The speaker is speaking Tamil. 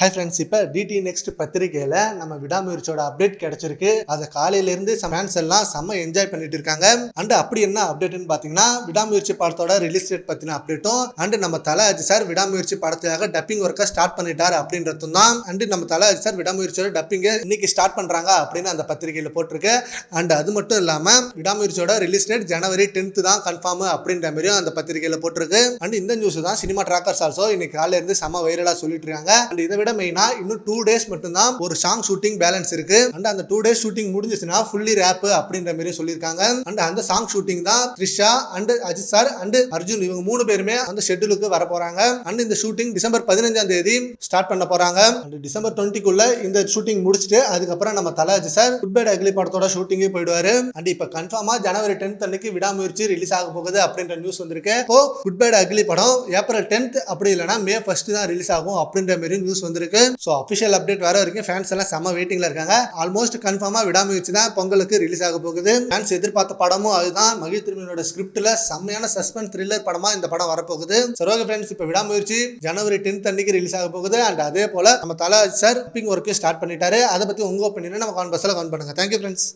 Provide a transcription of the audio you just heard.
ஹாய் ஃப்ரெண்ட்ஸ், இப்போ டிடி நெக்ஸ்ட் பத்திரிகையில் நம்ம விடாமுயற்சியோட அப்டேட் கிடைச்சிருக்கு. அதை காலையிலேருந்து ஃபேன்ஸ் எல்லாம் செம்ம என்ஜாய் பண்ணிட்டு இருக்காங்க. அண்ட் அப்படி என்ன அப்டேட்னு பார்த்தீங்கன்னா, விடாமுயற்சி படத்தோட ரிலீஸ் டேட் பற்றின அப்டேட்டும் அண்ட் நம்ம தல அஜித் சார் விடாமுயற்சி படத்துக்காக டப்பிங் ஒர்க்கை ஸ்டார்ட் பண்ணிட்டார் அப்படின்றதும் தான். அண்ட் நம்ம தல அஜித் சார் விடாமுயற்சியோட டப்பிங்கை இன்னைக்கு ஸ்டார்ட் பண்ணுறாங்க அப்படின்னு அந்த பத்திரிகையில் போட்டிருக்கு. அண்ட் அது மட்டும் இல்லாமல் விடாமுயற்சியோட ரிலீஸ் டேட் ஜனவரி 10th தான் கன்ஃபார்ம் அப்படின்ற மாதிரியும் அந்த பத்திரிகையில் போட்டிருக்கு. அண்ட் இந்த நியூஸ் தான் சினிமா ட்ராக்கர்ஸ் ஆல்சோ இன்னைக்கு காலையிலேருந்து செம்ம வைரலாக சொல்லிட்டு இருக்காங்க. அண்ட் இதை மெயினா இன்னும் 2 days மட்டும் தான் ஒரு சாங் ஷூட்டிங் பேலன்ஸ் இருக்கு. அண்ட் அந்த 2 days ஷூட்டிங் முடிஞ்சிச்சுனா ஃபுல்லி ரேப் அப்படின்ற மாதிரி சொல்லிருக்காங்க. அண்ட் அந்த சாங் ஷூட்டிங் தான் Trisha and Ajith sir and Arjun இவங்க 3 பேருமே அந்த ஷெட்யூலுக்கு வர போறாங்க. அண்ட் இந்த ஷூட்டிங் டிசம்பர் 15ஆம் தேதி ஸ்டார்ட் பண்ண போறாங்க. அண்ட் டிசம்பர் 20க்குள்ள இந்த ஷூட்டிங் முடிச்சிட்டு அதுக்கப்புறம் நம்ம Thala Ajith sir good bad ugly படத்தோட ஷூட்டிங்கே போயிடுவாரு. அண்ட் இப்ப கன்ஃபார்மா ஜனவரி 10th அன்னைக்கு விடாமுயற்சி ரிலீஸ் ஆக போகுது அப்படின்ற நியூஸ் வந்திருக்கு. இப்போ குட் பை அக்லி படம் ஏப்ரல் 10th அப்படி இல்லைன்னா மே 1st தான் ரிலீஸ் ஆகும் அப்படின்ற மாதிரி நியூஸ் வந்திருக்கு. ஸோ அஃபிஷியல் அப்டேட் வர வரைக்கும் ஃபேன்ஸ் எல்லாம் செம்ம வெயிட்டிங்ல இருக்காங்க. ஆல்மோஸ்ட் கன்ஃபார்மா விடாமுயற்சி தான் பொங்கலுக்கு ரிலீஸ் ஆக போகுது. ஃபேன்ஸ் எதிர்பார்த்த படமும் அதுதான். மகிழ் திருமணியோட ஸ்கிரிப்ட்ல செம்மையான சஸ்பென்ஸ் த்ரில்லர் படமா இந்த படம் வரப்போகுது. சரி ஓகே ஃப்ரெண்ட்ஸ், இப்போ விடாமுயற்சி ஜனவரி 10th அன்னைக்கு ரிலீஸ் ஆக போகுது. அண்ட் அதே போல நம்ம தல சார் டப்பிங் ஒர்க்கையும் ஸ்டார்ட் பண்ணிட்டாரு. அதை பத்தி உங்க ஒப்பீனியனை நம்ம கமெண்ட் பாக்ஸ்ல கமெண்ட் பண்ணுங்க. Thank you friends.